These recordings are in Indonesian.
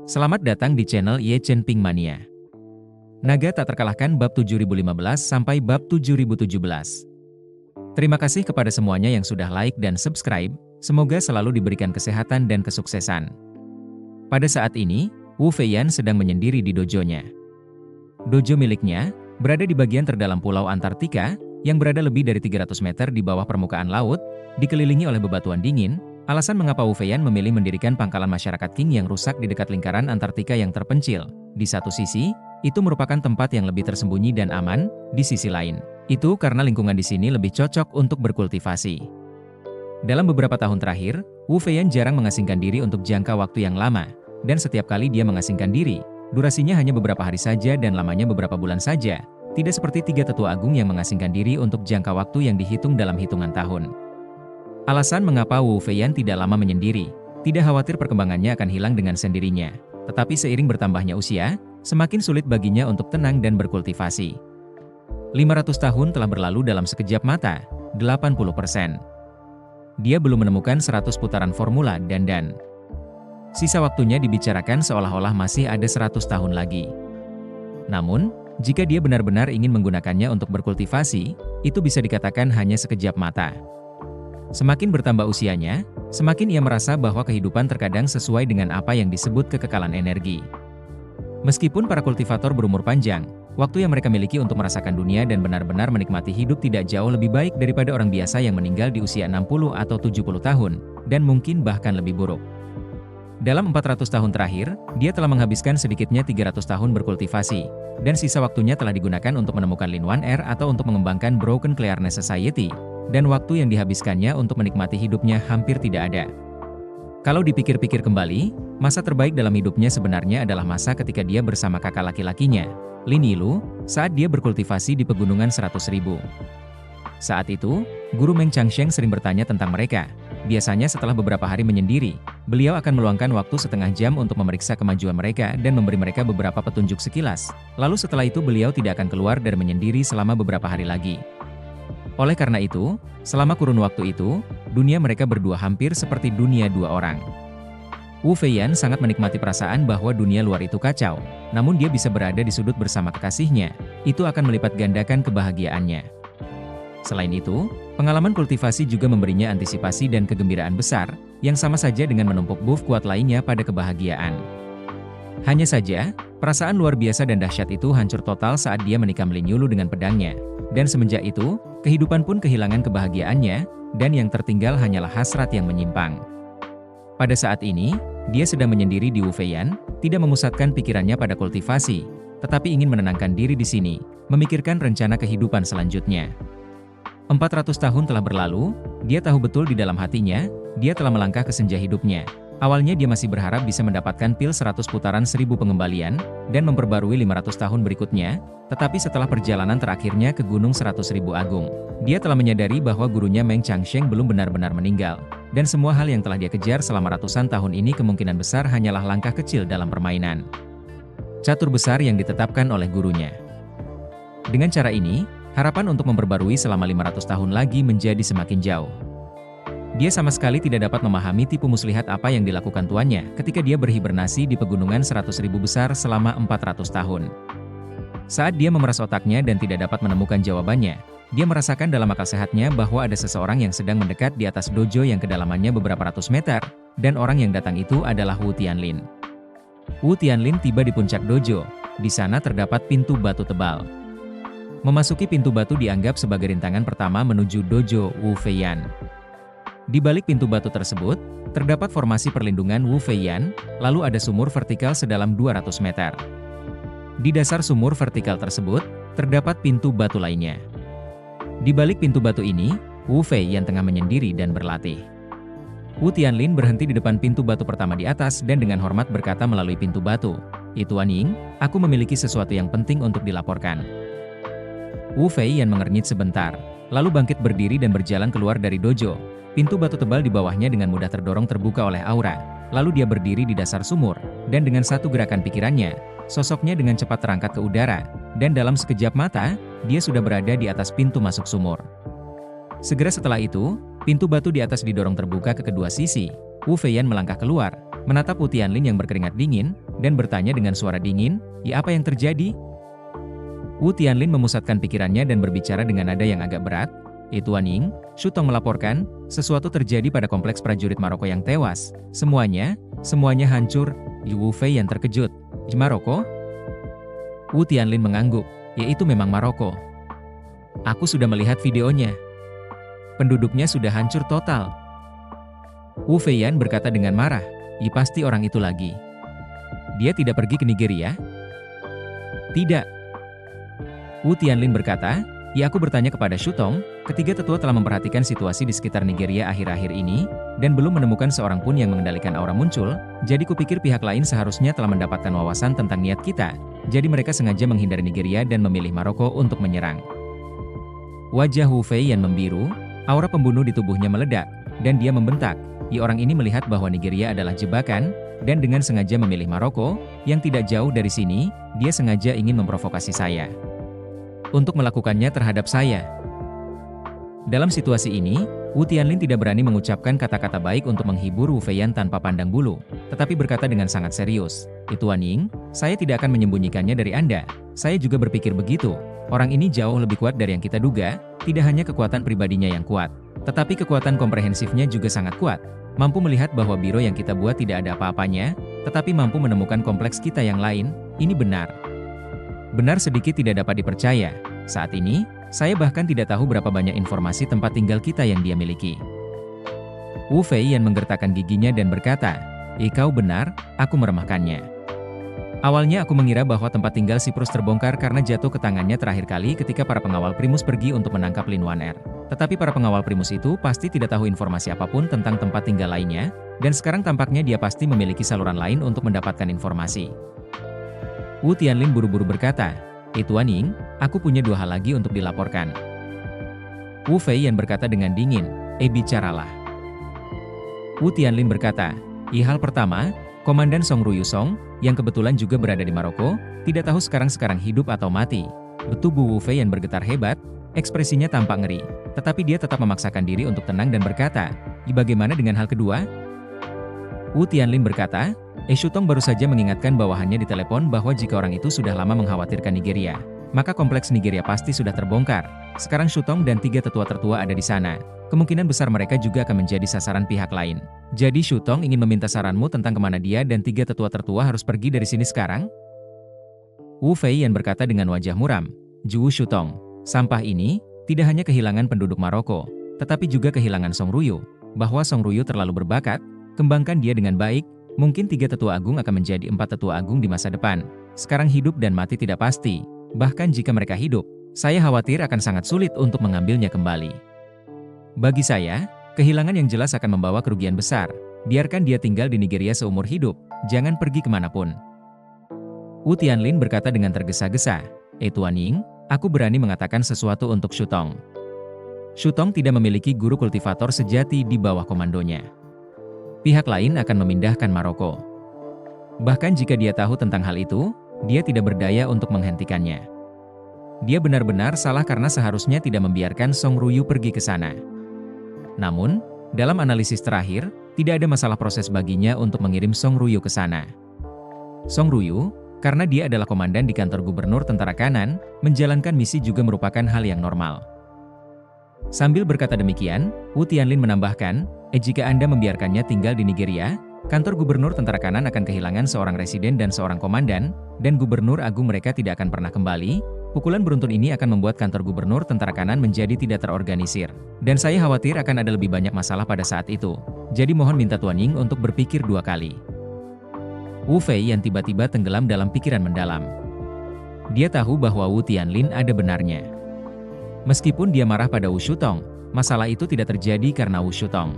Selamat datang di channel Ye Chen Ping Mania. Naga tak terkalahkan bab 7015 sampai bab 7017. Terima kasih kepada semuanya yang sudah like dan subscribe, semoga selalu diberikan kesehatan dan kesuksesan. Pada saat ini, Wu Feiyan sedang menyendiri di dojonya. Dojo miliknya berada di bagian terdalam pulau Antartika, yang berada lebih dari 300 meter di bawah permukaan laut, dikelilingi oleh bebatuan dingin. Alasan mengapa Wu Feiyan memilih mendirikan pangkalan masyarakat Qing yang rusak di dekat lingkaran Antartika yang terpencil. Di satu sisi, itu merupakan tempat yang lebih tersembunyi dan aman, di sisi lain, itu karena lingkungan di sini lebih cocok untuk berkultivasi. Dalam beberapa tahun terakhir, Wu Feiyan jarang mengasingkan diri untuk jangka waktu yang lama, dan setiap kali dia mengasingkan diri, durasinya hanya beberapa hari saja dan lamanya beberapa bulan saja, tidak seperti tiga tetua agung yang mengasingkan diri untuk jangka waktu yang dihitung dalam hitungan tahun. Alasan mengapa Wu Feiyan tidak lama menyendiri, tidak khawatir perkembangannya akan hilang dengan sendirinya, tetapi seiring bertambahnya usia, semakin sulit baginya untuk tenang dan berkultivasi. 500 tahun telah berlalu dalam sekejap mata, 80%. Dia belum menemukan 100 putaran formula dan sisa waktunya dibicarakan seolah-olah masih ada 100 tahun lagi. Namun, jika dia benar-benar ingin menggunakannya untuk berkultivasi, itu bisa dikatakan hanya sekejap mata. Semakin bertambah usianya, semakin ia merasa bahwa kehidupan terkadang sesuai dengan apa yang disebut kekekalan energi. Meskipun para kultivator berumur panjang, waktu yang mereka miliki untuk merasakan dunia dan benar-benar menikmati hidup tidak jauh lebih baik daripada orang biasa yang meninggal di usia 60 atau 70 tahun, dan mungkin bahkan lebih buruk. Dalam 400 tahun terakhir, dia telah menghabiskan sedikitnya 300 tahun berkultivasi, dan sisa waktunya telah digunakan untuk menemukan Lin Wan Er atau untuk mengembangkan Broken Clearness Society, dan waktu yang dihabiskannya untuk menikmati hidupnya hampir tidak ada. Kalau dipikir-pikir kembali, masa terbaik dalam hidupnya sebenarnya adalah masa ketika dia bersama kakak laki-lakinya, Lin Yilu, saat dia berkultivasi di pegunungan 100.000. Saat itu, Guru Meng Changsheng sering bertanya tentang mereka. Biasanya setelah beberapa hari menyendiri, beliau akan meluangkan waktu setengah jam untuk memeriksa kemajuan mereka dan memberi mereka beberapa petunjuk sekilas. Lalu setelah itu beliau tidak akan keluar dari menyendiri selama beberapa hari lagi. Oleh karena itu, selama kurun waktu itu, dunia mereka berdua hampir seperti dunia dua orang. Wu Feiyan sangat menikmati perasaan bahwa dunia luar itu kacau, namun dia bisa berada di sudut bersama kekasihnya, itu akan melipat gandakan kebahagiaannya. Selain itu, pengalaman kultivasi juga memberinya antisipasi dan kegembiraan besar, yang sama saja dengan menumpuk buff kuat lainnya pada kebahagiaan. Hanya saja, perasaan luar biasa dan dahsyat itu hancur total saat dia menikam Lin Yulu dengan pedangnya. Dan semenjak itu, kehidupan pun kehilangan kebahagiaannya, dan yang tertinggal hanyalah hasrat yang menyimpang. Pada saat ini, dia sedang menyendiri di Wu Feiyan, tidak memusatkan pikirannya pada kultivasi, tetapi ingin menenangkan diri di sini, memikirkan rencana kehidupan selanjutnya. 400 tahun telah berlalu, dia tahu betul di dalam hatinya, dia telah melangkah ke senja hidupnya. Awalnya dia masih berharap bisa mendapatkan pil 100 putaran 1000 pengembalian, dan memperbarui 500 tahun berikutnya, tetapi setelah perjalanan terakhirnya ke Gunung 100.000 Agung, dia telah menyadari bahwa gurunya Meng Changsheng belum benar-benar meninggal, dan semua hal yang telah dia kejar selama ratusan tahun ini kemungkinan besar hanyalah langkah kecil dalam permainan catur besar yang ditetapkan oleh gurunya. Dengan cara ini, harapan untuk memperbarui selama 500 tahun lagi menjadi semakin jauh. Dia sama sekali tidak dapat memahami tipu muslihat apa yang dilakukan tuannya ketika dia berhibernasi di pegunungan 100.000 besar selama 400 tahun. Saat dia memeras otaknya dan tidak dapat menemukan jawabannya, dia merasakan dalam akal sehatnya bahwa ada seseorang yang sedang mendekat di atas dojo yang kedalamannya beberapa ratus meter, dan orang yang datang itu adalah Wu Tianlin. Wu Tianlin tiba di puncak dojo, di sana terdapat pintu batu tebal. Memasuki pintu batu dianggap sebagai rintangan pertama menuju dojo Wu Feiyan. Di balik pintu batu tersebut, terdapat formasi perlindungan Wu Feiyan, lalu ada sumur vertikal sedalam 200 meter. Di dasar sumur vertikal tersebut, terdapat pintu batu lainnya. Di balik pintu batu ini, Wu Feiyan tengah menyendiri dan berlatih. Wu Tianlin berhenti di depan pintu batu pertama di atas dan dengan hormat berkata melalui pintu batu, "Tuan Ying, aku memiliki sesuatu yang penting untuk dilaporkan." Wu Feiyan mengernyit sebentar, lalu bangkit berdiri dan berjalan keluar dari dojo. Pintu batu tebal di bawahnya dengan mudah terdorong terbuka oleh aura, lalu dia berdiri di dasar sumur, dan dengan satu gerakan pikirannya, sosoknya dengan cepat terangkat ke udara, dan dalam sekejap mata, dia sudah berada di atas pintu masuk sumur. Segera setelah itu, pintu batu di atas didorong terbuka ke kedua sisi, Wu Feiyan melangkah keluar, menatap Wu Tianlin yang berkeringat dingin, dan bertanya dengan suara dingin, "Ya, apa yang terjadi?" Wu Tianlin memusatkan pikirannya dan berbicara dengan nada yang agak berat, "Tuan Ying, Shutong melaporkan, sesuatu terjadi pada kompleks prajurit Maroko yang tewas. Semuanya hancur." Wu Fei yang terkejut, "Maroko?" Wu Tianlin mengangguk, "Ya, itu memang Maroko. Aku sudah melihat videonya. Penduduknya sudah hancur total." Wu Feiyan berkata dengan marah, "Ya, pasti orang itu lagi. Dia tidak pergi ke Nigeria?" "Tidak." Wu Tianlin berkata, "Ya, aku bertanya kepada Shutong, ketiga tetua telah memperhatikan situasi di sekitar Nigeria akhir-akhir ini, dan belum menemukan seorang pun yang mengendalikan aura muncul, jadi kupikir pihak lain seharusnya telah mendapatkan wawasan tentang niat kita, jadi mereka sengaja menghindari Nigeria dan memilih Maroko untuk menyerang." Wajah Wu Feiyan membiru, aura pembunuh di tubuhnya meledak, dan dia membentak, "Ya, orang ini melihat bahwa Nigeria adalah jebakan, dan dengan sengaja memilih Maroko, yang tidak jauh dari sini, dia sengaja ingin memprovokasi saya untuk melakukannya terhadap saya." Dalam situasi ini, Wu Tianlin tidak berani mengucapkan kata-kata baik untuk menghibur Wu Feiyan tanpa pandang bulu, tetapi berkata dengan sangat serius, "Tuan Ying, saya tidak akan menyembunyikannya dari Anda. Saya juga berpikir begitu. Orang ini jauh lebih kuat dari yang kita duga, tidak hanya kekuatan pribadinya yang kuat, tetapi kekuatan komprehensifnya juga sangat kuat. Mampu melihat bahwa biro yang kita buat tidak ada apa-apanya, tetapi mampu menemukan kompleks kita yang lain. Ini benar sedikit tidak dapat dipercaya. Saat ini, saya bahkan tidak tahu berapa banyak informasi tempat tinggal kita yang dia miliki." Wu Feiyan menggertakkan giginya dan berkata, "Kau benar, aku meremehkannya. Awalnya aku mengira bahwa tempat tinggal Siprus terbongkar karena jatuh ke tangannya terakhir kali ketika para pengawal Primus pergi untuk menangkap Lin Waner. Tetapi para pengawal Primus itu pasti tidak tahu informasi apapun tentang tempat tinggal lainnya, dan sekarang tampaknya dia pasti memiliki saluran lain untuk mendapatkan informasi." Wu Tianlin buru-buru berkata, "Tuan Ying, aku punya 2 hal lagi untuk dilaporkan." Wu Feiyan berkata dengan dingin, "Bicaralah." Wu Tianlin berkata, "Hal pertama, Komandan Song Ruyusong, yang kebetulan juga berada di Maroko, tidak tahu sekarang hidup atau mati." Tubuh Wu Feiyan bergetar hebat, ekspresinya tampak ngeri, tetapi dia tetap memaksakan diri untuk tenang dan berkata, "Bagaimana dengan hal kedua?" Wu Tianlin berkata, Shutong baru saja mengingatkan bawahannya di telepon bahwa jika orang itu sudah lama mengkhawatirkan Nigeria, maka kompleks Nigeria pasti sudah terbongkar. Sekarang Shutong dan 3 tetua tertua ada di sana. Kemungkinan besar mereka juga akan menjadi sasaran pihak lain. Jadi Shutong ingin meminta saranmu tentang kemana dia dan 3 tetua tertua harus pergi dari sini sekarang?" Wu Feiyan berkata dengan wajah muram, "Ju Shutong, sampah ini tidak hanya kehilangan penduduk Maroko, tetapi juga kehilangan Song Ruyu. Bahwa Song Ruyu terlalu berbakat, kembangkan dia dengan baik, mungkin 3 tetua agung akan menjadi 4 tetua agung di masa depan. Sekarang hidup dan mati tidak pasti. Bahkan jika mereka hidup, saya khawatir akan sangat sulit untuk mengambilnya kembali. Bagi saya, kehilangan yang jelas akan membawa kerugian besar. Biarkan dia tinggal di Nigeria seumur hidup, jangan pergi kemanapun." Wu Tianlin berkata dengan tergesa-gesa, "Tuan Ying, aku berani mengatakan sesuatu untuk Shutong. Shutong tidak memiliki guru kultivator sejati di bawah komandonya. Pihak lain akan memindahkan Maroko. Bahkan jika dia tahu tentang hal itu, dia tidak berdaya untuk menghentikannya. Dia benar-benar salah karena seharusnya tidak membiarkan Song Ruyu pergi ke sana. Namun, dalam analisis terakhir, tidak ada masalah proses baginya untuk mengirim Song Ruyu ke sana. Song Ruyu, karena dia adalah komandan di kantor gubernur tentara kanan, menjalankan misi juga merupakan hal yang normal." Sambil berkata demikian, Wu Tianlin menambahkan, "Jika Anda membiarkannya tinggal di Nigeria, kantor gubernur tentara kanan akan kehilangan seorang residen dan seorang komandan, dan gubernur agung mereka tidak akan pernah kembali. Pukulan beruntun ini akan membuat kantor gubernur tentara kanan menjadi tidak terorganisir. Dan saya khawatir akan ada lebih banyak masalah pada saat itu. Jadi mohon minta Tuan Ying untuk berpikir 2 kali." Wu Fei yang tiba-tiba tenggelam dalam pikiran mendalam. Dia tahu bahwa Wu Tianlin ada benarnya. Meskipun dia marah pada Wu Shutong, masalah itu tidak terjadi karena Wu Shutong.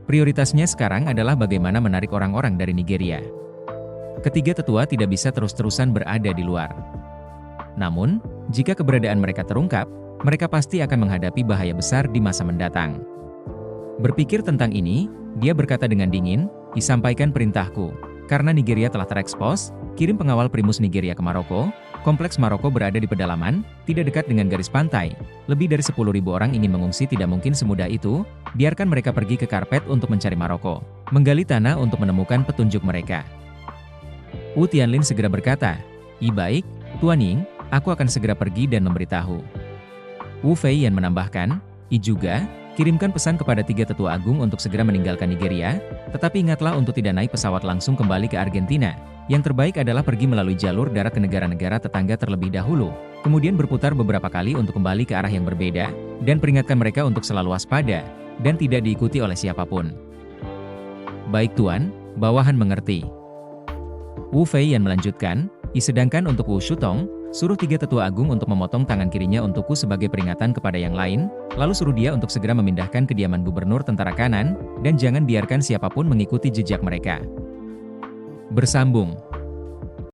Prioritasnya sekarang adalah bagaimana menarik orang-orang dari Nigeria. Ketiga tetua tidak bisa terus-terusan berada di luar. Namun, jika keberadaan mereka terungkap, mereka pasti akan menghadapi bahaya besar di masa mendatang. Berpikir tentang ini, dia berkata dengan dingin, "Disampaikan perintahku. Karena Nigeria telah terekspos, kirim pengawal Primus Nigeria ke Maroko, Kompleks Maroko berada di pedalaman, tidak dekat dengan garis pantai. Lebih dari 10.000 orang ingin mengungsi tidak mungkin semudah itu, biarkan mereka pergi ke karpet untuk mencari Maroko. Menggali tanah untuk menemukan petunjuk mereka. Wu Tianlin segera berkata, baik, Tuan Ying, aku akan segera pergi dan memberitahu. Wu Feiyan menambahkan, juga, kirimkan pesan kepada 3 tetua agung untuk segera meninggalkan Nigeria, tetapi ingatlah untuk tidak naik pesawat langsung kembali ke Argentina. Yang terbaik adalah pergi melalui jalur darat ke negara-negara tetangga terlebih dahulu, kemudian berputar beberapa kali untuk kembali ke arah yang berbeda, dan peringatkan mereka untuk selalu waspada, dan tidak diikuti oleh siapapun. Baik Tuan, bawahan mengerti. Wu Feiyan melanjutkan, sedangkan untuk Wu Shutong, suruh 3 tetua agung untuk memotong tangan kirinya untukku sebagai peringatan kepada yang lain, lalu suruh dia untuk segera memindahkan kediaman gubernur tentara kanan, dan jangan biarkan siapapun mengikuti jejak mereka. Bersambung.